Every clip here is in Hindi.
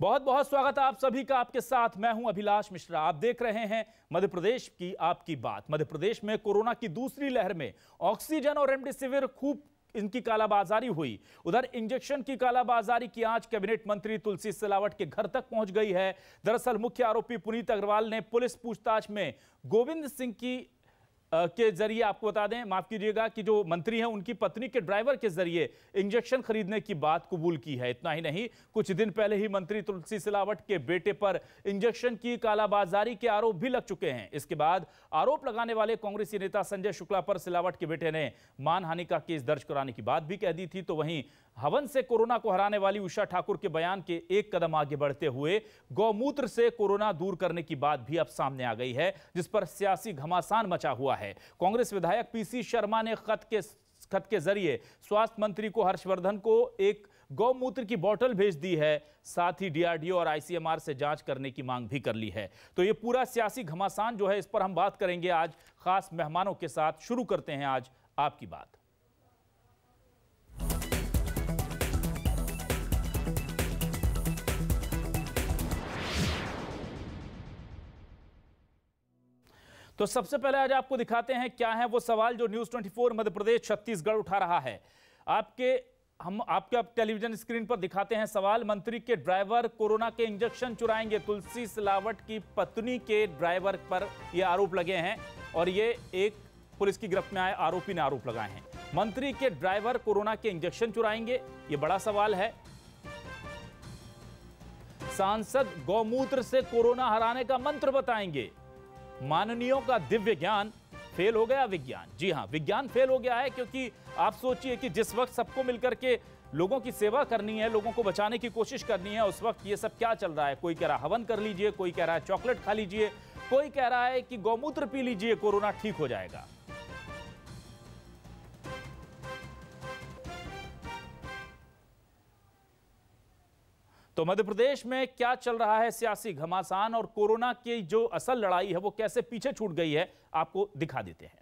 बहुत बहुत स्वागत है आप सभी का। आपके साथ मैं हूं अभिलाष मिश्रा। आप देख रहे हैं मध्य प्रदेश की आपकी बात। मध्य प्रदेश में कोरोना की दूसरी लहर में ऑक्सीजन और रेमडेसिविर खूब इनकी कालाबाजारी हुई। उधर इंजेक्शन की कालाबाजारी की आंच कैबिनेट मंत्री तुलसी सिलावट के घर तक पहुंच गई है। दरअसल मुख्य आरोपी पुनीत अग्रवाल ने पुलिस पूछताछ में गोविंद सिंह की के जरिए, आपको बता दें, माफ कीजिएगा, कि जो मंत्री हैं उनकी पत्नी के ड्राइवर के जरिए इंजेक्शन खरीदने की बात कबूल की है। इतना ही नहीं, कुछ दिन पहले ही मंत्री तुलसी सिलावट के बेटे पर इंजेक्शन की कालाबाजारी के आरोप भी लग चुके हैं। इसके बाद आरोप लगाने वाले कांग्रेसी नेता संजय शुक्ला पर सिलावट के बेटे ने मानहानि का केस दर्ज कराने की बात भी कह दी थी। तो वहीं हवन से कोरोना को हराने वाली उषा ठाकुर के बयान के एक कदम आगे बढ़ते हुए गौमूत्र से कोरोना दूर करने की बात भी अब सामने आ गई है, जिस पर सियासी घमासान मचा हुआ है। कांग्रेस विधायक पीसी शर्मा ने खत के जरिए स्वास्थ्य मंत्री को हर्षवर्धन को एक गौमूत्र की बोतल भेज दी है। साथ ही डीआरडीओ और आईसीएमआर से जांच करने की मांग भी कर ली है। तो ये पूरा सियासी घमासान जो है, इस पर हम बात करेंगे आज खास मेहमानों के साथ। शुरू करते हैं आज आपकी बात। तो सबसे पहले आज आपको दिखाते हैं क्या है वो सवाल जो न्यूज 24 मध्य प्रदेश छत्तीसगढ़ उठा रहा है। हम आपके टेलीविजन स्क्रीन पर दिखाते हैं सवाल। मंत्री के ड्राइवर कोरोना के इंजेक्शन चुराएंगे। तुलसी सिलावट की पत्नी के ड्राइवर पर यह आरोप लगे हैं और ये एक पुलिस की गिरफ्त में आए आरोपी ने आरोप लगाए हैं। मंत्री के ड्राइवर कोरोना के इंजेक्शन चुराएंगे, यह बड़ा सवाल है। सांसद गौमूत्र से कोरोना हराने का मंत्र बताएंगे। माननीयों का दिव्य ज्ञान फेल हो गया विज्ञान। जी हां, विज्ञान फेल हो गया है, क्योंकि आप सोचिए कि जिस वक्त सबको मिलकर के लोगों की सेवा करनी है, लोगों को बचाने की कोशिश करनी है, उस वक्त ये सब क्या चल रहा है। कोई कह रहा है हवन कर लीजिए, कोई कह रहा है चॉकलेट खा लीजिए, कोई कह रहा है कि गौमूत्र पी लीजिए, कोरोना ठीक हो जाएगा। तो मध्य प्रदेश में क्या चल रहा है सियासी घमासान और कोरोना की जो असल लड़ाई है वो कैसे पीछे छूट गई है, आपको दिखा देते हैं।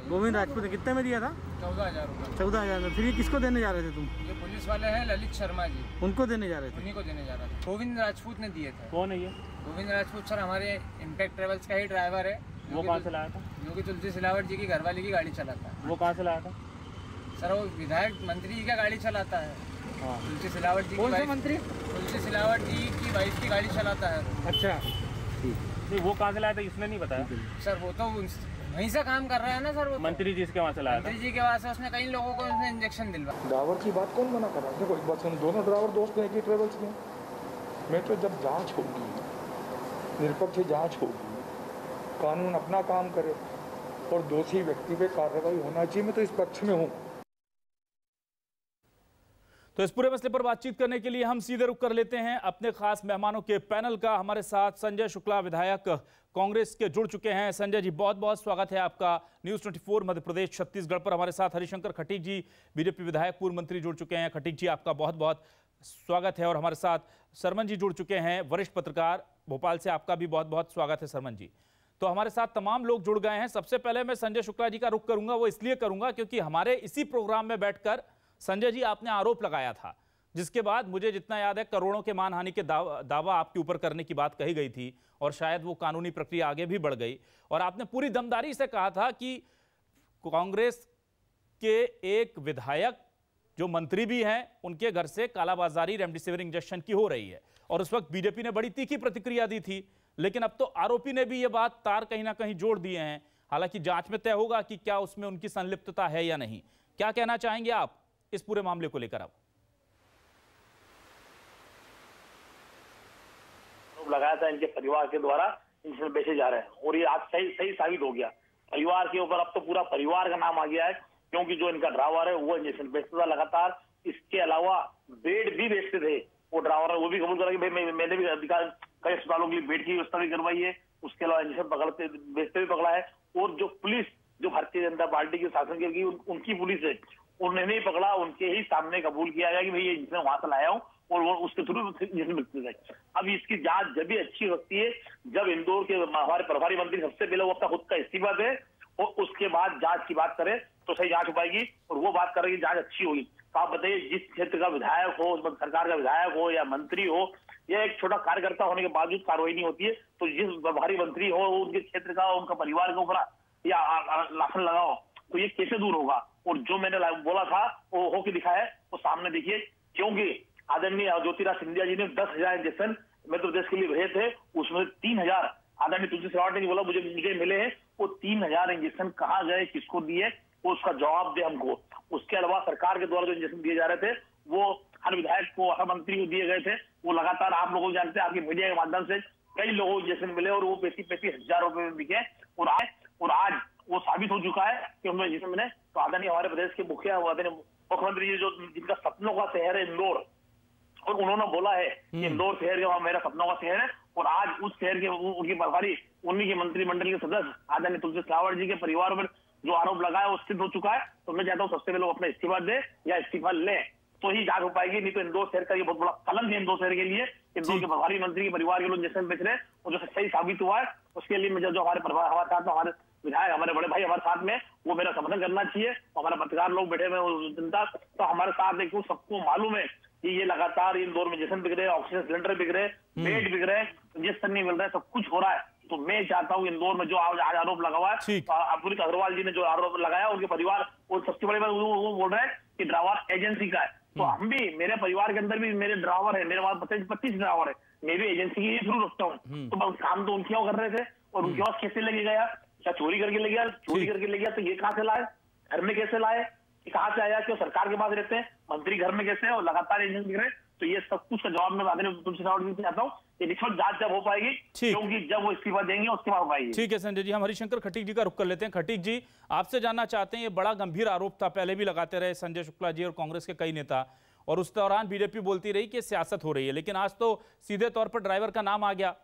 गोविंद राजपूत ने कितने में दिया था? 14,000 रुपये। 14,000 में। फिर ये किसको देने जा रहे थे तुम? ये पुलिस वाले हैं ललित शर्मा जी, उनको देने जा रहे थे? उन्हीं को देने जा रहा था। गोविंद राजपूत ने दिए थे। कौन है ये? गोविंद राजपूत सर हमारे इम्पैक्ट ट्रेवल्स का ही ड्राइवर है। वो कहाँ से लाया था? जो कि तुलसी सिलावट जी की घरवाली की गाड़ी चलाता है। वो कहाँ से लाया था? सर वो विधायक मंत्री जी का गाड़ी चलाता है। हाँ। तुलसी सिलावट जी कौन से मंत्री? तुलसी सिलावट जी की वाइफ की गाड़ी चलाता है। अच्छा, नहीं वो कहाँ से लाया था इसने नहीं बताया सर। वो तो वहीं से काम कर रहा है ना सर। वो मंत्री जी के वहाँ से लाया था। मंत्री जी के वहाँ से उसने कई लोगों को उसने इंजेक्शन दिलवाया। ड्राइवर की बात कौन मना कर रहा है? देखो एक बात सुनो, दोनों ड्राइवर दोस्त हैं, एक ही ट्रेवल्स में। मैं तो जब जांच होगी, निष्पक्ष जांच होगी, कानून अपना काम करे और दोषी व्यक्ति पे कार्रवाई होना चाहिए, मैं तो इस पक्ष में हूँ। तो इस पूरे मसले पर बातचीत करने के लिए हम सीधे रुख कर लेते हैं अपने खास मेहमानों के पैनल का। हमारे साथ संजय शुक्ला विधायक कांग्रेस के जुड़ चुके हैं। संजय जी, बहुत बहुत स्वागत है आपका न्यूज 24 मध्य प्रदेश छत्तीसगढ़ पर। हमारे साथ हरिशंकर खटीक जी, बीजेपी विधायक, पूर्व मंत्री जुड़ चुके हैं। खटीक जी, आपका बहुत बहुत स्वागत है। और हमारे साथ सरमन जी जुड़ चुके हैं, वरिष्ठ पत्रकार भोपाल से, आपका भी बहुत बहुत स्वागत है सरमन जी। तो हमारे साथ तमाम लोग जुड़ गए हैं। सबसे पहले मैं संजय शुक्ला जी का रुख करूंगा, वो इसलिए करूंगा क्योंकि हमारे इसी प्रोग्राम में बैठकर संजय जी आपने आरोप लगाया था, जिसके बाद मुझे जितना याद है करोड़ों के मानहानि के दावा आपके ऊपर करने की बात कही गई थी और शायद वो कानूनी प्रक्रिया आगे भी बढ़ गई। और आपने पूरी दमदारी से कहा था कि कांग्रेस के एक विधायक जो मंत्री भी हैं, उनके घर से कालाबाजारी रेमडेसिविर इंजेक्शन की हो रही है। और उस वक्त बीजेपी ने बड़ी तीखी प्रतिक्रिया दी थी, लेकिन अब तो आरोपी ने भी ये बात तार कहीं ना कहीं जोड़ दिए हैं। हालांकि जांच में तय होगा कि क्या उसमें उनकी संलिप्तता है या नहीं। क्या कहना चाहेंगे आप इस पूरे मामले को लेकर? अब लगाया था इनके परिवार के द्वारा इंजेक्शन बेचे जा रहे हैं और ये आज सही साबित हो गया। परिवार के ऊपर अब तो पूरा परिवार का नाम आ गया है, क्योंकि जो इनका ड्राइवर है वो इंजेक्शन बेचता था लगातार। इसके अलावा बेड भी बेचते थे वो ड्राइवर, वो भी कबूल करा कि भाई मैंने भी अधिकार कई अस्पतालों के लिए बेड की व्यवस्था भी करवाई है। उसके अलावा इंजेक्शन बेचते भी पकड़ा है। और जो पुलिस, जो भारतीय जनता पार्टी के शासन की उनकी पुलिस है, उन्हें नहीं पकड़ा, उनके ही सामने कबूल किया गया कि भाई ये इंजेक्शन वहां से लाया हूँ और वो उसके थ्रू इंजेक्शन मिलते थे। अब इसकी जांच जब भी अच्छी होती है जब इंदौर के हमारे प्रभारी मंत्री सबसे पहले वो अपना खुद का इस्तीफा दे और उसके बाद जांच की बात करें तो सही जांच हो पाएगी और वो बात कर रही है जांच अच्छी होगी। तो आप बताइए, जिस क्षेत्र का विधायक हो, उस सरकार का विधायक हो या मंत्री हो, या एक छोटा कार्यकर्ता होने के बावजूद कार्रवाई नहीं होती है, तो जिस प्रभारी मंत्री हो उनके क्षेत्र का, उनका परिवार के ऊपर या लाखन लगाओ, तो ये कैसे दूर होगा? और जो मैंने बोला था वो होके दिखा है, वो सामने देखिए। क्योंकि आदरणीय ज्योतिराज सिंधिया जी ने 10,000 इंजेक्शन मध्य प्रदेश के लिए भेजे थे, उसमें 3,000 आदरणीय तुलसी सिलावट ने बोला मुझे मिले हैं। वो 3,000 इंजेक्शन कहाँ गए, किसको दिए, वो उसका जवाब दे हमको। उसके अलावा सरकार के द्वारा जो इंजेक्शन दिए जा रहे थे वो हर विधायक को, हर मंत्री को दिए गए थे। वो लगातार आप लोग जानते हैं, आपकी मीडिया के माध्यम से कई लोगों को इंजेक्शन मिले और वो 35,000 रुपए में बिके। और आज वो साबित हो चुका है कि उन्हें इंजेक्शन मिले। तो आदरणीय हमारे प्रदेश के मुख्यमंत्री जी, जो जिनका सपनों का शहर है इंदौर, और उन्होंने बोला है कि इंदौर शहर मेरा सपनों का शहर है, और आज उस शहर के उनकी प्रभारी, उन्हीं के मंत्रिमंडल के सदस्य आदरणीय तुलसी सिलावट जी के परिवार पर जो आरोप लगाया वो सिद्ध हो चुका है। तो मैं चाहता हूँ सबसे पहले वो अपना इस्तीफा दे या इस्तीफा ले, तो ही जांच हो पाएगी। नहीं तो इंदौर शहर का ये बहुत बड़ा कलंक है इंदौर शहर के लिए। इंदौर के प्रभारी मंत्री के परिवार के लोग इंजेक्शन बेच रहे हैं, और जो सही साबित हुआ है उसके लिए मुझे जो हमारे साथ में हमारे विधायक, हमारे बड़े भाई हमारे साथ में, वो मेरा समर्थन करना चाहिए। हमारे पत्रकार लोग बैठे हुए जनता, तो हमारे साथ देखो, सबको मालूम है कि ये लगातार इंदौर में इंजेक्शन बिक रहे, ऑक्सीजन सिलेंडर बिक रहे, बेड बिक रहे, इंजेक्शन नहीं मिल रहा है, सब कुछ हो रहा है। तो मैं चाहता हूँ इंदौर में जो आज आरोप लगा हुआ है, अमृत अग्रवाल जी ने जो आरोप लगाया, उनके परिवार, और सबसे बड़ी बात वो बोल रहे हैं कि ड्राइवर एजेंसी का है। तो हम भी, मेरे परिवार के अंदर भी मेरे ड्राइवर है, मेरे पास 25 ड्राइवर है, मैं भी एजेंसी की थ्रू रखता हूँ। तो बस काम तो उनके कर रहे थे, और उनके पास कैसे लेके गया? क्या चोरी करके ले गया? चोरी करके ले गया तो ये कहाँ से लाए? घर में कैसे लाए? कहाँ से आया? क्यों सरकार के पास रहते हैं, मंत्री घर में कैसे है, और लगातार एजेंसी दिख रहे हैं? तो ये सब कुछ का जवाब मैं आदरणीय तुलसी सिलावट जी से चाहता हूँ कि निष्पक्ष जांच जब हो पाएगी, क्योंकि जब वो इस्तीफा देंगे उसके बाद हो पाएगी। ठीक है संजय जी, हम हरिशंकर खटीक जी का रुख कर लेते हैं। खटीक जी, आपसे जानना चाहते हैं, ये बड़ा गंभीर आरोप था, पहले भी लगाते रहे संजय शुक्ला जी और कांग्रेस के कई नेता, और उस दौरान बीजेपी बोलती रही कि सियासत हो रही है, लेकिन आज तो सीधे तौर पर ड्राइवर का नाम आ गया।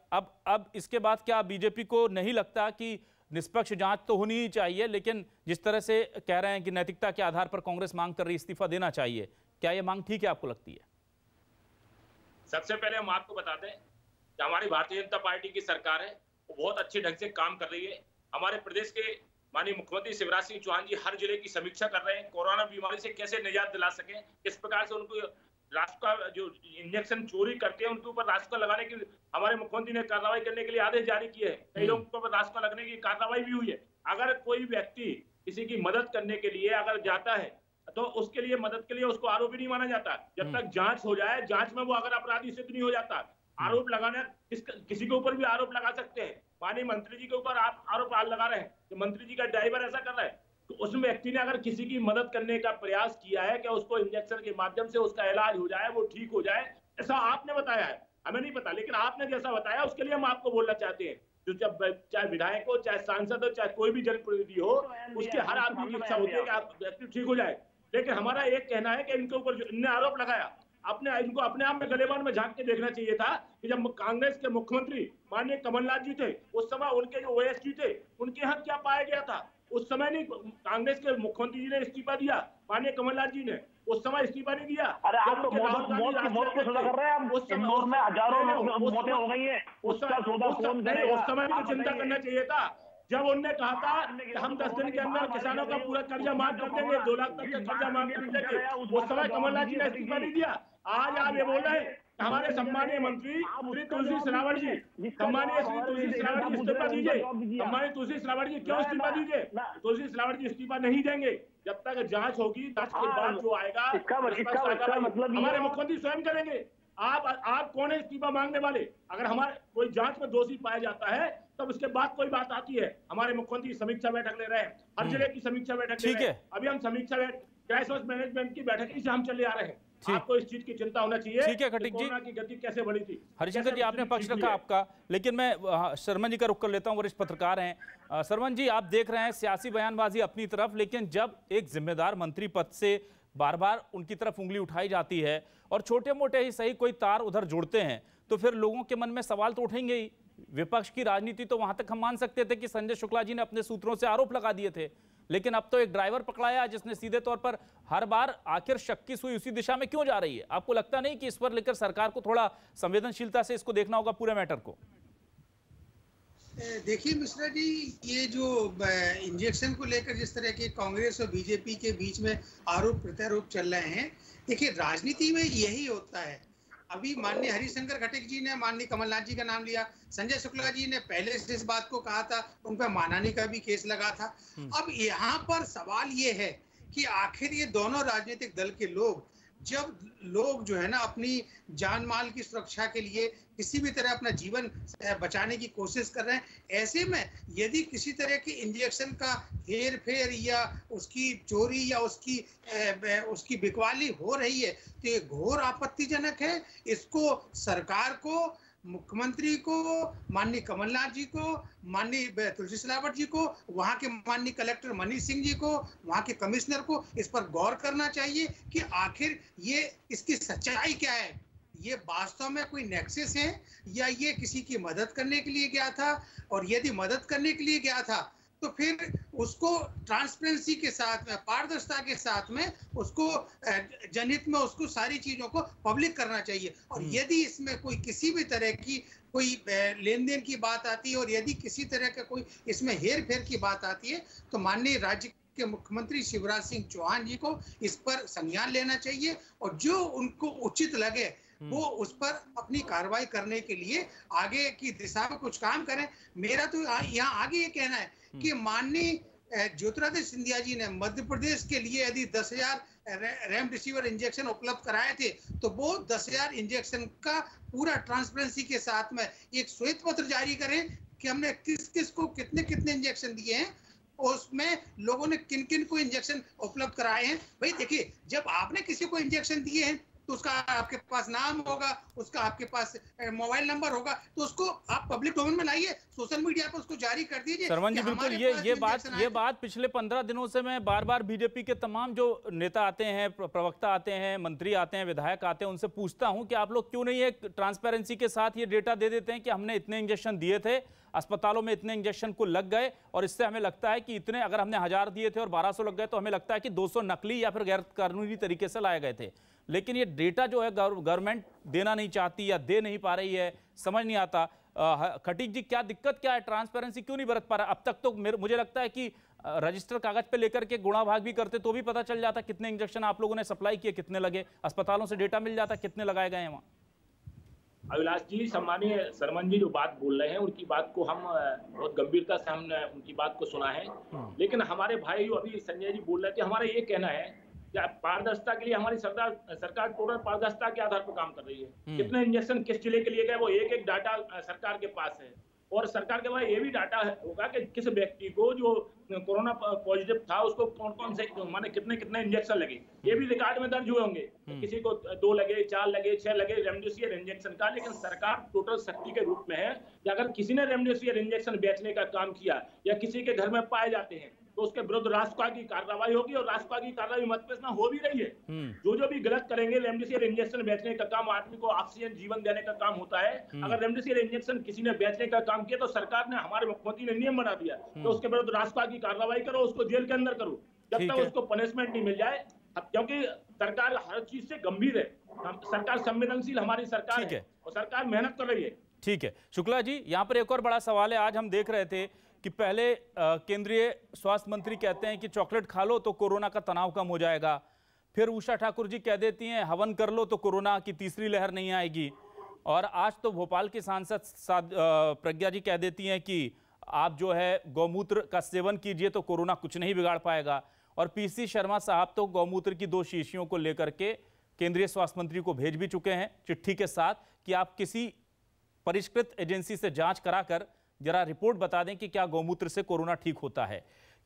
अब इसके बाद क्या बीजेपी को नहीं लगता कि निष्पक्ष जांच तो होनी ही चाहिए, लेकिन जिस तरह से कह रहे हैं कि नैतिकता के आधार पर कांग्रेस मांग कर रही इस्तीफा देना चाहिए, क्या यह मांग ठीक है आपको लगती है? सबसे पहले हम आपको बता दें कि हमारी भारतीय जनता पार्टी की सरकार है, वो बहुत अच्छे ढंग से काम कर रही है। हमारे प्रदेश के माननीय मुख्यमंत्री शिवराज सिंह चौहान जी हर जिले की समीक्षा कर रहे हैं, कोरोना बीमारी से कैसे निजात दिला सके, किस प्रकार से उनको राष्ट्र का जो इंजेक्शन चोरी करते हैं उनके ऊपर राष्ट्र का लगाने की हमारे मुख्यमंत्री ने कार्रवाई करने के लिए आदेश जारी किए हैं। कई लोगों के ऊपर राष्ट्र का लगने की कार्रवाई भी हुई है। अगर कोई व्यक्ति किसी की मदद करने के लिए अगर जाता है तो उसके लिए, मदद के लिए उसको आरोपी नहीं माना जाता जब तक जांच हो जाए। जांच में वो अगर अपराधी सिद्ध नहीं हो जाता, आरोप लगाना, किसी के ऊपर भी आरोप लगा सकते हैं। माननीय मंत्री जी के ऊपर आप आरोप लगा रहे हैं कि मंत्री जी का ड्राइवर ऐसा कर रहा है, तो उस व्यक्ति ने अगर किसी की मदद करने का प्रयास किया है कि उसको इंजेक्शन के माध्यम से उसका इलाज हो जाए, वो ठीक हो जाए, ऐसा आपने बताया है, हमें नहीं पता, लेकिन आपने जैसा बताया उसके लिए हम आपको बोलना चाहते हैं। जो जब चाहे विधायक हो, चाहे सांसद हो, चाहे कोई भी जनप्रतिनिधि हो, उसके हर आदमी की इच्छा होती है कि आप व्यक्ति ठीक हो जाए। लेकिन हमारा एक कहना है कि इनके ऊपर जो इनने आरोप लगाया, इनको अपने आप में गलेबान में झांक के देखना चाहिए था कि जब कांग्रेस के मुख्यमंत्री माननीय कमलनाथ जी थे, उस समय उनके जो ओएसडी थे, उनके यहाँ क्या पाया गया था? उस समय नहीं कांग्रेस के मुख्यमंत्री जी ने इस्तीफा दिया, माननीय कमलनाथ जी ने उस समय इस्तीफा नहीं दिया। अरे आप तो मौत की सजा कर रहे हैं। उस इंदौर में हजारों मौतें हो गई हैं, उसका सौदा कौन करेगा? उस समय भी चिंता करना चाहिए था जब उन्होंने कहा था कि हम 10 दिन के अंदर किसानों का पूरा कर्जा माफ कर देंगे, 2 लाख तक का कर्जा माफ कर देंगे। उस समय कमलनाथ जी ने इस्तीफा नहीं दिया। आज आप ये बोल रहे हैं हमारे सम्मानीय मंत्री श्री तुलसी सिलावट जी, सम्मानीय श्री तुलसी सिलावट जी इस्तीफा दीजिए। सम्मानीय तुलसी सिलावट जी क्यों इस्तीफा दीजिए? तुलसी सिलावट जी इस्तीफा नहीं देंगे जब तक जांच होगी। जांच के बाद जो आएगा मतलब हमारे मुख्यमंत्री स्वयं करेंगे। आप कौन है इस्तीफा मांगने वाले? अगर हमारे कोई जांच में दोषी पाया जाता है तब उसके बाद कोई बात आती है। हमारे मुख्यमंत्री समीक्षा बैठक ले रहे हैं, हर जिले की समीक्षा बैठक ले रहे हैं। अभी हम समीक्षा क्राइसिस मैनेजमेंट की बैठक ही से हम चले आ रहे हैं। आपको इस चीज की चिंता होना चाहिए। ठीक है खटीक जी, कोरोना की गति कैसे बढ़ी थी। हरिशंकर जी, आपने पक्ष रखा आपका, लेकिन मैं शर्मा जी का रुख कर लेता हूं, वरिष्ठ पत्रकार हैं। शर्मा जी, आप देख रहे हैं सियासी बयानबाजी अपनी तरफ, लेकिन जब एक जिम्मेदार मंत्री पद से बार बार उनकी तरफ उंगली उठाई जाती है और छोटे मोटे ही सही कोई तार उधर जुड़ते हैं, तो फिर लोगों के मन में सवाल तो उठेंगे ही। विपक्ष की राजनीति तो वहां तक हम मान सकते थे कि संजय शुक्ला जी ने अपने सूत्रों से आरोप लगा दिए थे, लेकिन अब तो एक ड्राइवर पकड़ाया जिसने सीधे तौर पर हर बार आखिर शक की सुई उसी दिशा में क्यों जा रही है? आपको लगता नहीं कि इस पर लेकर सरकार को थोड़ा संवेदनशीलता से इसको देखना होगा पूरे मैटर को? देखिए मिश्रा जी, ये जो इंजेक्शन को लेकर जिस तरह के कांग्रेस और बीजेपी के बीच में आरोप प्रत्यारोप चल रहे हैं, देखिए राजनीति में यही होता है। अभी माननीय हरिशंकर घटक जी ने माननीय कमलनाथ जी का नाम लिया, संजय शुक्ला जी ने पहले से इस बात को कहा था, उन पर मानहानि का भी केस लगा था। अब यहाँ पर सवाल ये है कि आखिर ये दोनों राजनीतिक दल के लोग, जब लोग जो है ना अपनी जान माल की सुरक्षा के लिए किसी भी तरह अपना जीवन बचाने की कोशिश कर रहे हैं, ऐसे में यदि किसी तरह की इंजेक्शन का हेर फेर या उसकी चोरी या उसकी बिकवाली हो रही है तो ये घोर आपत्तिजनक है। इसको सरकार को, मुख्यमंत्री को, माननीय कमलनाथ जी को, माननीय तुलसी सिलावट जी को, वहाँ के माननीय कलेक्टर मनीष सिंह जी को, वहाँ के कमिश्नर को इस पर गौर करना चाहिए कि आखिर ये इसकी सच्चाई क्या है। ये वास्तव में कोई नेक्सस है या ये किसी की मदद करने के लिए गया था, और यदि मदद करने के लिए गया था तो फिर उसको ट्रांसपेरेंसी के साथ में, पारदर्शिता के साथ में उसको जनहित में उसको सारी चीजों को पब्लिक करना चाहिए। और यदि इसमें कोई किसी भी तरह की कोई लेन देन की बात आती है और यदि किसी तरह का कोई इसमें हेर फेर की बात आती है तो माननीय राज्य के मुख्यमंत्री शिवराज सिंह चौहान जी को इस पर संज्ञान लेना चाहिए और जो उनको उचित लगे वो उस पर अपनी कार्रवाई करने के लिए आगे की दिशा में कुछ काम करें। मेरा तो यहाँ आगे ये कहना है कि माननीय ज्योतिरादित्य सिंधिया जी ने मध्य प्रदेश के लिए यदि 10,000 रेमडेसिविर इंजेक्शन उपलब्ध कराए थे तो वो 10,000 इंजेक्शन का पूरा ट्रांसपेरेंसी के साथ में एक श्वेत पत्र जारी करें कि हमने किस किस को कितने कितने इंजेक्शन दिए हैं, उसमें लोगों ने किन किन को इंजेक्शन उपलब्ध कराए हैं। भाई देखिए, जब आपने किसी को इंजेक्शन दिए हैं तो उसका आपके पास नाम होगा, उसका आपके पास मोबाइल नंबर होगा, तो उसको आप पब्लिक डोमेन में लाइए, सोशल मीडिया पर उसको जारी कर दीजिए। सरवन जी बिल्कुल, ये बात पिछले 15 दिनों से मैं बार बार बीजेपी के तमाम जो नेता आते हैं, प्रवक्ता आते हैं, मंत्री आते हैं, विधायक आते हैं, उनसे पूछता हूं कि आप लोग क्यों नहीं एक ट्रांसपेरेंसी के साथ ये डेटा दे देते हैं कि हमने इतने इंजेक्शन दिए थे, अस्पतालों में इतने इंजेक्शन को लग गए और इससे हमें लगता है कि इतने, अगर हमने 1000 दिए थे और 1200 लग गए तो हमें लगता है कि 200 नकली या फिर गैर कानूनी तरीके से लाए गए थे। लेकिन ये डेटा जो है गवर्नमेंट देना नहीं चाहती या दे नहीं पा रही है, समझ नहीं आता। खटीक जी, क्या दिक्कत क्या है, ट्रांसपेरेंसी क्यों नहीं बरत पा रहा? अब तक तो मुझे लगता है कि रजिस्टर कागज पे लेकर के गुणा भाग भी करते तो भी पता चल जाता कितने इंजेक्शन आप लोगों ने सप्लाई किए, कितने लगे, अस्पतालों से डेटा मिल जाता कितने लगाए गए हैं वहाँ। अभिलाष जी, सम्मानीय सरमन जी जो बात बोल रहे हैं उनकी बात को हम बहुत गंभीरता से हमने उनकी बात को सुना है, लेकिन हमारे भाई जो अभी संजय जी बोल रहे थे, हमारा ये कहना है कि पारदर्शिता के लिए हमारी सरकार टोटल पारदर्शिता के आधार पर काम कर रही है। कितने इंजेक्शन किस जिले के लिए गए वो एक एक डाटा सरकार के पास है, और सरकार के पास ये भी डाटा होगा कि किस व्यक्ति को जो कोरोना पॉजिटिव था उसको कौन कौन से माने कितने कितने इंजेक्शन लगे, ये भी रिकॉर्ड में दर्ज हुए होंगे। किसी को 2 लगे, 4 लगे, 6 लगे रेमडेसिविर इंजेक्शन का। लेकिन सरकार टोटल शक्ति के रूप में है कि अगर किसी ने रेमडेसिविर इंजेक्शन बेचने का काम किया या किसी के घर में पाए जाते हैं तो उसके विरुद्ध राष्ट्रपति की कार्रवाई होगी, और राष्ट्रपति की कार्रवाई मध्य प्रदेश में हो भी रही है। जो भी गलत करेंगे, रेमडेसिविर इंजेक्शन बेचने का काम आदमी को ऑक्सीजन जीवन देने का काम होता है, अगर रेमडेसिविर इंजेक्शन किसी ने बेचने का काम किया तो सरकार ने, हमारे मुख्यमंत्री ने नियम बना दिया तो उसके विरुद्ध राष्ट्रपति की कार्रवाई करो, उसको जेल के अंदर करो जब तक उसको पनिशमेंट नहीं मिल जाए, क्योंकि सरकार हर चीज से गंभीर है। सरकार संवेदनशील हमारी सरकार है और सरकार मेहनत कर रही है। ठीक है शुक्ला जी, यहाँ पर एक और बड़ा सवाल है। आज हम देख रहे थे कि पहले केंद्रीय स्वास्थ्य मंत्री कहते हैं कि चॉकलेट खा लो तो कोरोना का तनाव कम हो जाएगा, फिर उषा ठाकुर जी कह देती हैं हवन कर लो तो कोरोना की तीसरी लहर नहीं आएगी, और आज तो भोपाल की सांसद प्रज्ञा जी कह देती हैं कि आप जो है गौमूत्र का सेवन कीजिए तो कोरोना कुछ नहीं बिगाड़ पाएगा, और पीसी शर्मा साहब तो गौमूत्र की 2 शीशियों को लेकर के केंद्रीय स्वास्थ्य मंत्री को भेज भी चुके हैं चिट्ठी के साथ कि आप किसी परिष्कृत एजेंसी से जांच कराकर जरा रिपोर्ट बता दें कि क्या गौमूत्र से कोरोना ठीक होता है।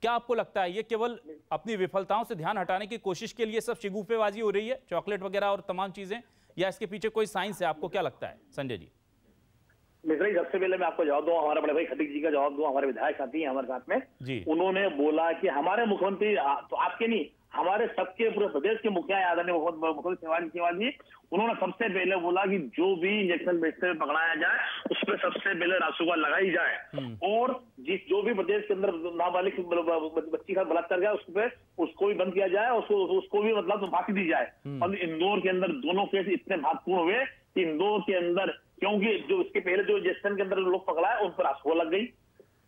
क्या आपको लगता है ये केवल अपनी विफलताओं से ध्यान हटाने की कोशिश के लिए सब शिगुफेबाजी हो रही है, चॉकलेट वगैरह और तमाम चीजें, या इसके पीछे कोई साइंस है? आपको क्या लगता है संजय जी? मिश्रा जी, सबसे पहले मैं आपको जवाब दूं, हमारे बड़े भाई खटीक जी का जवाब दूं। हमारे विधायक साथी हैं हमारे साथ में जी, उन्होंने बोला कि हमारे मुख्यमंत्री, तो आपके नहीं, हमारे सबके पूरे प्रदेश के मुखिया आदरणीय मुख्यमंत्री शिवराज सिंह चौहान जी, उन्होंने सबसे पहले बोला कि जो भी इंजेक्शन बेचते हुए पकड़ाया जाए उस पर सबसे पहले रासुका लगाई जाए, और जो भी प्रदेश के अंदर नाबालिग बच्ची का बलात्कार गया उसको भी बंद किया जाए, उसको भी मतलब फांसी दी जाए। और इंदौर के अंदर दोनों केस इतने महत्वपूर्ण हुए कि इंदौर के अंदर क्योंकि जो इसके पहले जो इंजेक्शन के अंदर लोग पकड़ा है उन पर रासुआ लग गई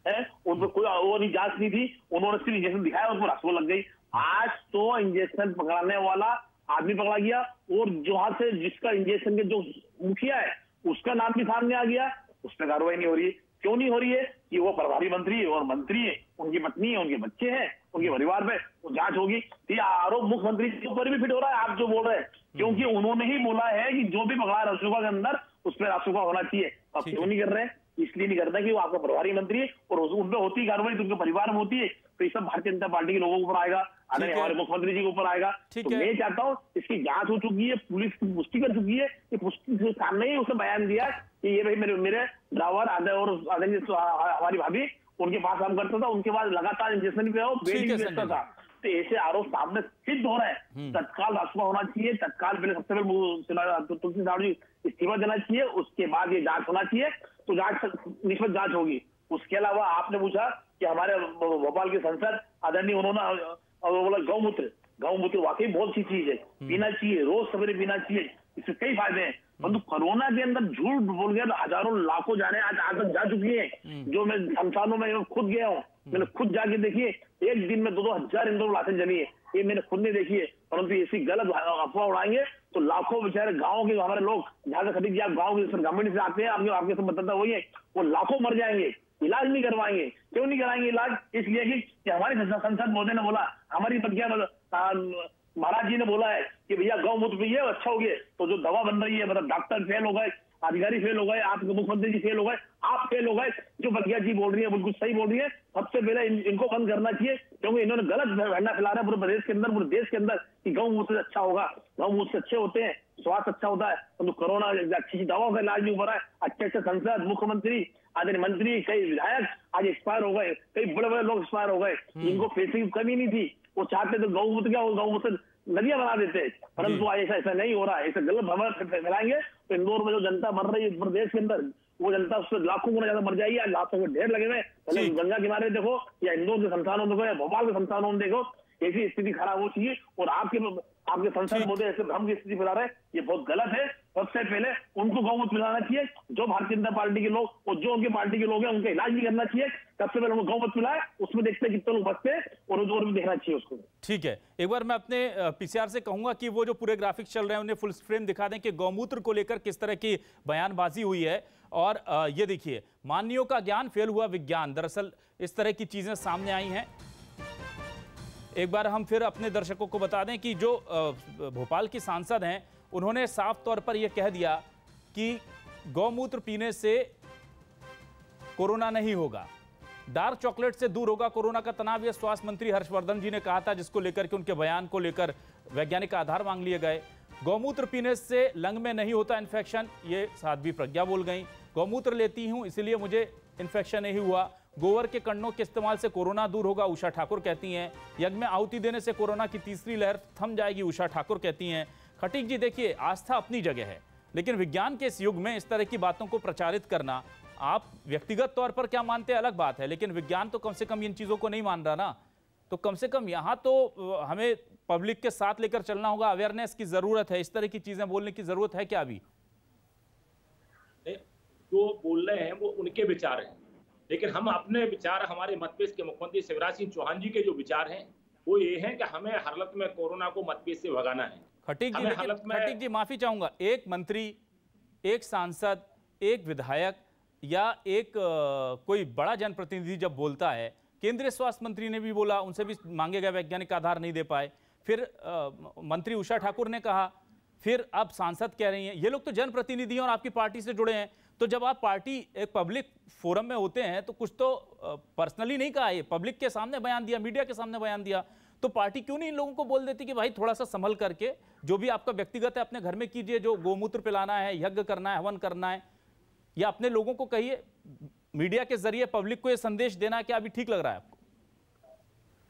है, उन पर कोई वो नहीं जांच नहीं थी, उन्होंने सिर्फ इंजेक्शन दिखाया, उन पर रासुआ लग गई। आज तो इंजेक्शन पकड़ाने वाला आदमी पकड़ा गया और जहां से जिसका इंजेक्शन के जो मुखिया है उसका नाम भी सामने आ गया, उस पर कार्रवाई नहीं हो रही है। क्यों नहीं हो रही है? कि वो प्रभारी मंत्री है और मंत्री है, उनकी पत्नी है, उनके बच्चे हैं, उनके परिवार पे वो जांच होगी। तो ये आरोप मुख्यमंत्री के ऊपर भी फिट हो रहा है, आप जो बोल रहे हैं, क्योंकि उन्होंने ही बोला है कि जो भी पकड़ा रासुका के अंदर उस पर रासुका होना चाहिए। अब क्यों नहीं कर रहे हैं? इसलिए नहीं करता कि वो आपका प्रभारी मंत्री है और उनपे होती है कार्रवाई तो उनके परिवार में होती है, तो ये सब भारतीय जनता पार्टी के लोगों के ऊपर आएगा, हमारे मुख्यमंत्री जी के ऊपर आएगा। तो मैं चाहता हूँ इसकी जांच हो चुकी है, पुलिस की पुष्टि कर चुकी है, कि पुष्टि सामने ही उसने बयान दिया कि ये भाई मेरे ड्राइवर आदरणीय हमारी भाभी उनके पास काम करता था, उनके बाद लगातार इंजेक्शन पे हो बेटी बेचता था। तो ऐसे आरोप सामने सिद्ध हो रहे हैं, तत्काल रासुका होना चाहिए, तत्काल पहले सबसे पहले तुलसी साहब जी इस्तीफा देना चाहिए, उसके बाद ये जांच होना चाहिए, तो जांच निष्पक्ष जांच होगी। उसके अलावा आपने पूछा कि हमारे भोपाल के सांसद आदरणीय उन्होंने बोला गौमूत्र वाकई बहुत अच्छी चीज है, पीना चाहिए, रोज सवेरे पीना चाहिए, इससे कई फायदे हैं। परंतु कोरोना के अंदर झूठ बोल गया तो हजारों लाखों जाने आज तक जा चुकी है। जो मैं शमशानों में खुद गया हूँ, मैंने खुद जाके देखी है, एक दिन में 2-2 हजार इंदौर लाशें जली है, ये मैंने खुद ने देखी है। परंतु ऐसी गलत अफवाह उड़ाएंगे तो लाखों बेचारे गाँव के हमारे लोग जहाँ से खरीद गाँव के गवर्नमेंट से आते हैं, आपके सब बताता वही है, वो लाखों मर जाएंगे, इलाज नहीं करवाएंगे। क्यों नहीं कराएंगे इलाज? इसलिए कि हमारे संसद मोदी ने बोला, हमारी पत्नियां महाराज जी ने बोला है कि भैया गौमूत्र पिए अच्छा हो गए। तो जो दवा बन रही है, मतलब डॉक्टर फेल हो गए, अधिकारी फेल हो गए, आपके मुख्यमंत्री जी फेल हो गए, आप फेल हो गए, जो बगिया जी बोल रही है बिल्कुल सही बोल रही है। सबसे पहले इनको बंद करना चाहिए, क्योंकि इन्होंने गलत झंडा फैला रहा है पूरे प्रदेश के अंदर, पूरे देश के अंदर, कि गौमूत्र से अच्छा होगा, गौमूत्र से अच्छे होते हैं, स्वास्थ्य अच्छा होता है। तो कोरोना अच्छी दवाओं का इलाज नहीं हो रहा है। अच्छे सांसद, मुख्यमंत्री, आदरणीय मंत्री, कई विधायक आज एक्सपायर हो गए, कई बड़े बड़े लोग एक्सपायर हो गए, इनको पैसे की कमी नहीं थी, वो चाहते तो गौमूत्र क्या हो, गौमूत्र नदियां बना देते, परंतु ऐसा नहीं हो रहा है। ऐसा गलत खबर फैलाएंगे तो इंदौर में जो जनता मर रही है प्रदेश के अंदर, वो जनता उससे लाखों गुना ज्यादा मर जाएगी। आज लाखों के ढेर लगे हुए, पहले गंगा किनारे देखो या इंदौर के शमशानों में देखो या भोपाल के शमशानों में देखो, ऐसी स्थिति खराब हो चाहिए। और आपके संसद मोदी ऐसे भ्रम की स्थिति फैला रहे, ये बहुत गलत है। सबसे पहले उनको गौमूत्र पिलाना चाहिए, जो भारतीय जनता पार्टी के लोग और जो उनके पार्टी के लोग हैं, उनका इलाज नहीं करना चाहिए। सबसे पहले उनको गौमूत्र पिलाए, उसमें देखते हैं कितने लोग बचते हैं और भी देखना चाहिए उसको। ठीक है, एक बार मैं अपने पीसीआर से कहूंगा कि वो जो पूरे ग्राफिक्स चल रहे हैं उन्हें फुल फ्रेम दिखा दें कि गौमूत्र को लेकर किस तरह की बयानबाजी हुई है। और ये देखिए, माननीयों का ज्ञान फेल हुआ विज्ञान, दरअसल इस तरह की चीजें सामने आई हैं। एक बार हम फिर अपने दर्शकों को बता दें कि जो भोपाल की सांसद हैं, उन्होंने साफ तौर पर यह कह दिया कि गौमूत्र पीने से कोरोना नहीं होगा, डार्क चॉकलेट से दूर होगा कोरोना का तनाव। यह स्वास्थ्य मंत्री हर्षवर्धन जी ने कहा था, जिसको लेकर के उनके बयान को लेकर वैज्ञानिक आधार मांग लिए गए। गौमूत्र पीने से लंग में नहीं होता इन्फेक्शन, ये साध्वी प्रज्ञा बोल गई। गौमूत्र लेती हूं इसलिए मुझे इन्फेक्शन नहीं हुआ। गोबर के कंडों के इस्तेमाल से कोरोना दूर होगा, उषा ठाकुर कहती हैं। यज्ञ में आहुति देने से कोरोना की तीसरी लहर थम जाएगी, उषा ठाकुर कहती हैं। खटीक जी देखिए, आस्था अपनी जगह है, लेकिन विज्ञान के इस युग में इस तरह की बातों को प्रचारित करना, आप व्यक्तिगत तौर पर क्या मानते हैं अलग बात है, लेकिन विज्ञान तो कम से कम इन चीजों को नहीं मान रहा ना। तो कम से कम यहाँ तो हमें पब्लिक के साथ लेकर चलना होगा, अवेयरनेस की जरूरत है, इस तरह की चीजें बोलने की जरूरत है क्या अभी? जो बोल रहे हैं वो उनके विचार हैं, लेकिन हम अपने विचार, हमारे मध्यप्रदेश के मुख्यमंत्री शिवराज सिंह चौहान जी के जो विचार हैं वो ये हैं कि हमें हर हालत में कोरोना को मध्यप्रदेश से भगाना है। खटीक जी माफी चाहूंगा, एक मंत्री, एक सांसद, एक विधायक या एक कोई बड़ा जनप्रतिनिधि जब बोलता है, केंद्रीय स्वास्थ्य मंत्री ने भी बोला, उनसे भी मांगे गए वैज्ञानिक आधार नहीं दे पाए, फिर मंत्री उषा ठाकुर ने कहा, फिर अब सांसद कह रही हैं, ये लोग तो जनप्रतिनिधि हैं और आपकी पार्टी से जुड़े हैं। तो जब आप पार्टी एक पब्लिक फोरम में होते हैं तो कुछ तो पर्सनली नहीं कहा, ये पब्लिक के सामने बयान दिया, मीडिया के सामने बयान दिया, तो पार्टी क्यों नहीं इन लोगों को बोल देती कि भाई थोड़ा सा संभल करके जो भी आपका व्यक्तिगत है अपने घर में कीजिए, जो गोमूत्र पिलाना है, यज्ञ करना है, हवन करना है, या अपने लोगों को कहिए, मीडिया के जरिए पब्लिक को ये संदेश देना क्या अभी ठीक लग रहा है आपको?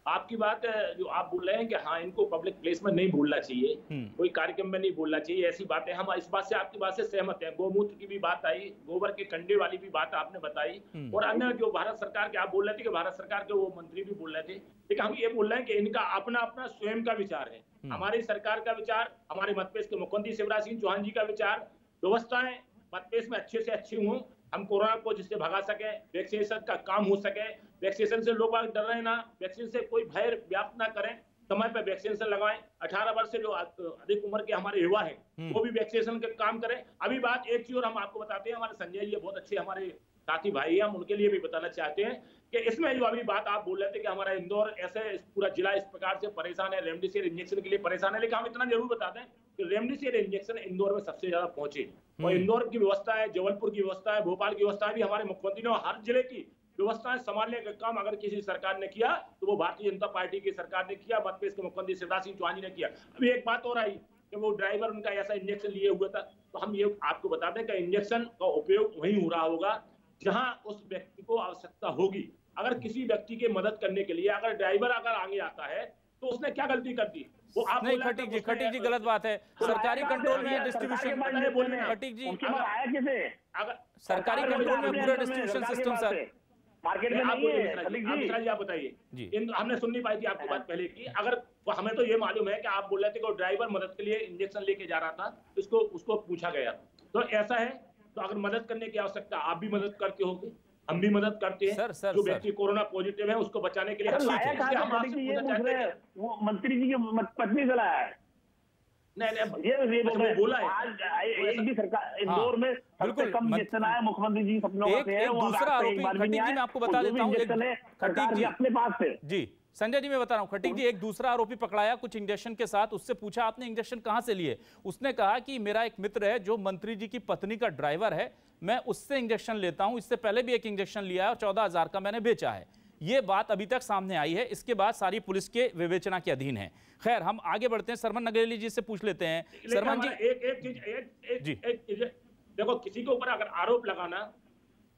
आपकी बात जो आप बोल रहे हैं कि हाँ इनको पब्लिक प्लेस में नहीं बोलना चाहिए, कोई कार्यक्रम में नहीं बोलना चाहिए, ऐसी बातें, हम इस बात से, आपकी बात से सहमत हैं। गोमूत्र की भी बात आई, गोबर के कंडे वाली भी बात आपने बताई, और अन्य जो भारत सरकार के आप बोल रहे थे कि भारत सरकार के वो मंत्री भी बोल रहे थे, लेकिन हम ये बोल रहे हैं कि इनका अपना अपना स्वयं का विचार है। हमारी सरकार का विचार, हमारे मध्यप्रदेश के मुख्यमंत्री शिवराज सिंह चौहान जी का विचार, व्यवस्थाएं मतपेश में अच्छे से अच्छी हों, हम कोरोना को जिससे भगा सके, वैक्सीनेशन का काम हो सके, वैक्सीनेशन से लोग डर रहे ना, वैक्सीन से कोई भय व्याप्त ना करें, समय पे वैक्सीनेशन लगवाएं। 18 वर्ष से जो अधिक उम्र के हमारे युवा हैं वो भी वैक्सीनेशन का काम करें। अभी बात एक चीज और हम आपको बताते हैं, हमारे संजय जी बहुत अच्छे हमारे साथी भाई हैं, हम उनके लिए भी बताना चाहते हैं कि इसमें जो अभी बात आप बोल रहे थे कि हमारा इंदौर ऐसे पूरा जिला इस प्रकार से परेशान है, रेमडेसिविर इंजेक्शन के लिए परेशान है, लेकिन हम इतना जरूर बता दें कि रेमडेसिविर इंजेक्शन इंदौर में सबसे ज्यादा पहुंचे और इंदौर की व्यवस्था है, जबलपुर की व्यवस्था है, भोपाल की व्यवस्था है, भी हमारे मुख्यमंत्री ने हर जिले की व्यवस्थाएं संभालने का काम अगर किसी सरकार ने किया तो वो भारतीय जनता पार्टी की सरकार ने किया, मध्यप्रदेश के मुख्यमंत्री शिवराज सिंह चौहान जी ने किया। अभी एक बात और आई कि वो ड्राइवर उनका ऐसा इंजेक्शन लिए हुआ था, तो हम ये आपको बता दें कि इंजेक्शन का उपयोग वहीं हो रहा होगा जहां उस व्यक्ति को आवश्यकता होगी। अगर किसी व्यक्ति की मदद करने के लिए अगर ड्राइवर अगर आगे आता है तो उसने क्या गलती कर दी? वो आप नहीं, खटीक जी गलत बात है। सरकारी कंट्रोल में डिस्ट्रीब्यूशन, खटीक जी आया कैसे? अगर सरकारी कंट्रोल में पूरा डिस्ट्रीब्यूशन सिस्टम सर मार्केट में नहीं है। आप बताइए, हमने सुन नहीं पाई थी आपकी बात पहले की। अगर हमें तो ये मालूम है कि आप बोल रहे थे कि ड्राइवर मदद के लिए इंजेक्शन लेके जा रहा था, उसको पूछा गया, तो ऐसा है तो अगर मदद करने की आवश्यकता आप भी मदद करते होगे, हम भी मदद करते हैं। सर, जो व्यक्ति कोरोना पॉजिटिव है उसको बचाने के लिए वो मंत्री जी की पत्नी से लाया है। नहीं ये बोला है आज एक भी सरकार इंदौर में सबसे कम इंजेक्शन आया मुख्यमंत्री जी सपनों का है। एक दूसरा आरोपी, खटीक जी मैं आपको बता देता हूँ, खटीक जी अपने पास से जी संजय जी मैं बता रहा हूँ, खटीक जी एक दूसरा आरोपी पकड़ाया कुछ इंजेक्शन के साथ, उससे पूछा आपने इंजेक्शन कहां से लिए? उसने कहा कि मेरा एक मित्र है जो मंत्री जी की पत्नी का ड्राइवर है, मैं उससे इंजेक्शन लेता हूं, इससे पहले भी एक इंजेक्शन लिया है और 14,000 का मैंने बेचा है। ये बात अभी तक सामने आई है, इसके बाद सारी पुलिस के विवेचना के अधीन है। खैर हम आगे बढ़ते हैं, सरमन नगेली जी से पूछ लेते हैं। सरमन जी एक चीज देखो, किसी के ऊपर अगर आरोप लगाना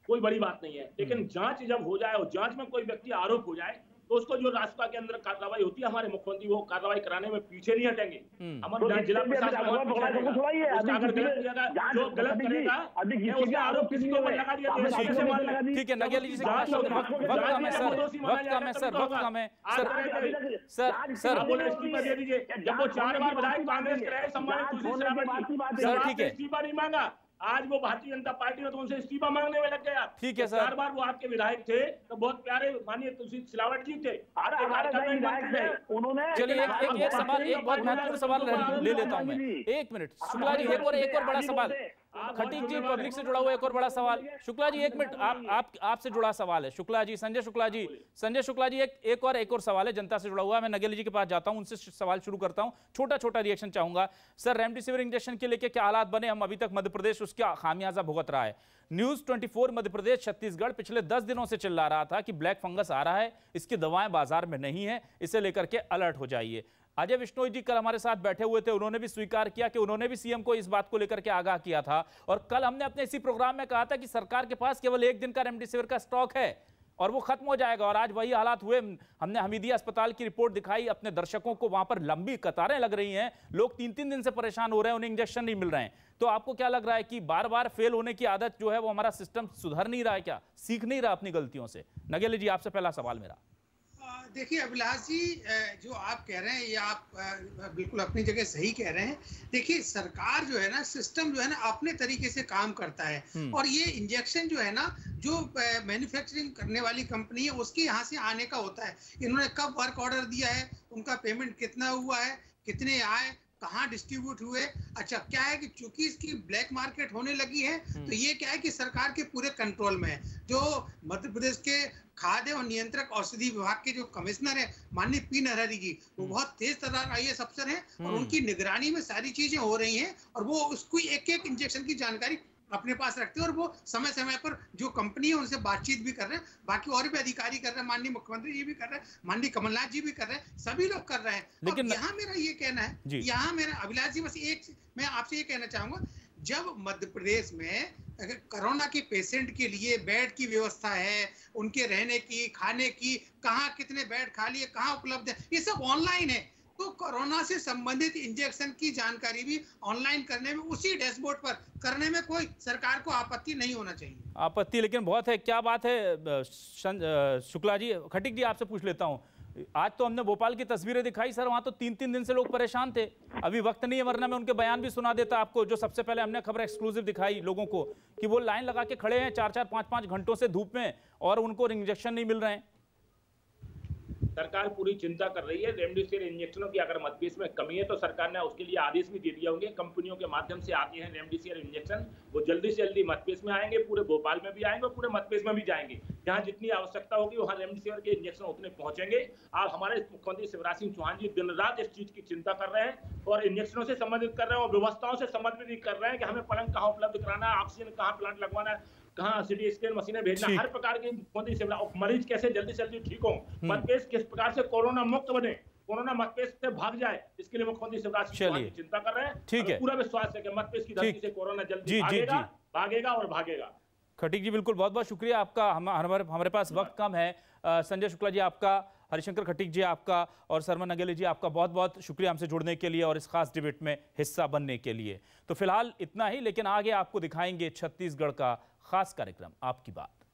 कोई बड़ी बात नहीं है, लेकिन जांच जब हो जाए और जांच में कोई व्यक्ति आरोप हो जाए तो उसको जो रास्ता के अंदर कार्रवाई होती है, हमारे मुख्यमंत्री वो कार्रवाई कराने में पीछे नहीं हटेंगे। हमारे जिला प्रशासन जो गलत करेगा उसका आरोप किसी के ऊपर लगा दिया। ठीक है नगेली जी से वक्त इस्तीफा दे दीजिए। जब वो 4 बार विधायक कांग्रेस के रहे सम्मानित इस्तीफा नहीं मांगा, आज वो भारतीय जनता पार्टी में तो उनसे इस्तीफा मांगने में लग गया। ठीक है सर, 4 बार वो आपके विधायक थे तो बहुत प्यारे माननीय तुलसी सिलावट जी थे, उन्होंने। चलिए एक सवाल, एक बहुत महत्वपूर्ण सवाल ले लेता हूं मैं, 1 मिनट शुक्ला जी, एक और बड़ा सवाल, खटीक जी पब्लिक से जुड़ा हुआ एक और बड़ा सवाल। शुक्ला जी 1 मिनट, आपसे जुड़ा सवाल है शुक्ला जी, संजय शुक्ला जी एक और सवाल है जनता से जुड़ा हुआ। मैं नगेली जी के पास जाता हूं, उनसे सवाल शुरू करता हूं, छोटा रिएक्शन चाहूंगा। सर रेमडेसिविर इंजेक्शन के लेके क्या हालात बने? हम अभी तक मध्य प्रदेश उसका खामियाजा भुगत रहा है। न्यूज 24 मध्य प्रदेश छत्तीसगढ़ पिछले 10 दिनों से चिल्ला रहा था कि ब्लैक फंगस आ रहा है, इसकी दवाएं बाजार में नहीं है, इसे लेकर के अलर्ट हो जाइए। अजय विश्नोई जी कल हमारे साथ बैठे हुए थे, उन्होंने भी स्वीकार किया कि उन्होंने भी सीएम को इस बात को लेकर के आगाह किया था। और कल हमने अपने इसी प्रोग्राम में कहा था कि सरकार के पास केवल 1 दिन का रेमडेसिविर का स्टॉक है और वो खत्म हो जाएगा, और आज वही हालात हुए। हमने हमीदिया अस्पताल की रिपोर्ट दिखाई अपने दर्शकों को, वहां पर लंबी कतारें लग रही हैं, लोग 3-3 दिन से परेशान हो रहे हैं, उन्हें इंजेक्शन नहीं मिल रहे हैं। तो आपको क्या लग रहा है कि बार बार फेल होने की आदत जो है वो हमारा सिस्टम सुधर नहीं रहा है क्या, सीख नहीं रहा अपनी गलतियों से? नगेली जी आपसे पहला सवाल मेरा। देखिए अभिलाष जी, जो आप कह रहे हैं ये आप बिल्कुल अपनी जगह सही कह रहे हैं। देखिए सरकार जो है ना, सिस्टम जो है ना अपने तरीके से काम करता है, और ये इंजेक्शन जो है ना, जो मैन्युफैक्चरिंग करने वाली कंपनी है उसके यहाँ से आने का होता है। इन्होंने कब वर्क ऑर्डर दिया है, उनका पेमेंट कितना हुआ है, कितने आए, कहाँ डिस्ट्रीब्यूट हुए। अच्छा क्या है कि चूंकि इसकी ब्लैक मार्केट होने लगी है तो ये क्या है कि सरकार के पूरे कंट्रोल में है। जो मध्य प्रदेश के खाद्य और नियंत्रक औषधि विभाग के जो कमिश्नर है माननीय पी नरहरि जी, वो बहुत तेज तर्रार IAS अफसर हैं और उनकी निगरानी में सारी चीजें हो रही हैं, और वो उसको एक इंजेक्शन की जानकारी अपने पास रखते हैं, और वो समय समय पर जो कंपनी है उनसे बातचीत भी कर रहे हैं, बाकी और भी अधिकारी कर रहे हैं, माननीय मुख्यमंत्री जी भी कर रहे हैं, माननीय कमलनाथ जी भी कर रहे हैं, सभी लोग कर रहे हैं। लेकिन यहाँ मेरा ये कहना है, यहाँ मेरा अभिलाष जी बस मैं आपसे ये कहना चाहूंगा, जब मध्य प्रदेश में कोरोना के पेशेंट के लिए बेड की व्यवस्था है, उनके रहने की, खाने की, कहाँ कितने बेड खाली है, कहाँ उपलब्ध है, ये सब ऑनलाइन है, तो कोरोना से संबंधित इंजेक्शन की जानकारी भी ऑनलाइन करने में, उसी डैशबोर्ड पर करने में कोई सरकार को आपत्ति नहीं होना चाहिए। आपत्ति लेकिन बहुत है, क्या बात है शुक्ला जी? खटीक जी आपसे पूछ लेता हूँ, आज तो हमने भोपाल की तस्वीरें दिखाई सर, वहां तो 3-3 दिन से लोग परेशान थे। अभी वक्त नहीं है, वरना मैं उनके बयान भी सुना देता आपको। जो सबसे पहले हमने खबर एक्सक्लूसिव दिखाई लोगों को कि वो लाइन लगा के खड़े हैं 4-4, 5-5 घंटों से धूप में और उनको इंजेक्शन नहीं मिल रहे हैं। सरकार पूरी चिंता कर रही है। रेमडेसिविर इंजेक्शनों की अगर मदपीस में कमी है तो सरकार ने उसके लिए आदेश भी दे दिए होंगे। कंपनियों के माध्यम से आती है रेमडेसिविर इंजेक्शन, वो जल्दी से जल्दी मदपीस में आएंगे, पूरे भोपाल में भी आएंगे और पूरे मदपीस में भी जाएंगे। जहां जितनी आवश्यकता होगी वहां रेमडेसिविर के इंजेक्शन उतने पहुंचेंगे। आप हमारे मुख्यमंत्री शिवराज सिंह चौहान जी दिन रात इस चीज की चिंता कर रहे हैं और इंजेक्शनों से संबंधित कर रहे हैं और व्यवस्थाओं से संबंधित कर रहे हैं कि हमें पलंग कहाँ उपलब्ध कराना है, ऑक्सीजन कहाँ प्लांट लगवाना है, कहाँ सिटी स्कैन मशीनें भेजना, हर प्रकार की मुख्यमंत्री शिवराज, मरीज कैसे जल्दी से जल्दी ठीक हो, मदपेश किस प्रकार से कोरोना मुक्त बने, कोरोना मदपेश से भाग जाए, इसके लिए मुख्यमंत्री शिवराज सिंह चौहान चिंता कर रहे हैं। ठीक है, पूरा विश्वास है कि मदपेश की धरती से कोरोना जल्दी भागेगा और भागेगा। खटीक जी बिल्कुल, बहुत बहुत शुक्रिया आपका। हमारे पास वक्त कम है। संजय शुक्ला जी आपका, हरिशंकर खटीक जी आपका और सरमन नगेली जी आपका बहुत बहुत शुक्रिया हमसे जुड़ने के लिए और इस खास डिबेट में हिस्सा बनने के लिए। तो फिलहाल इतना ही, लेकिन आगे आपको दिखाएंगे छत्तीसगढ़ का खास कार्यक्रम आपकी बात।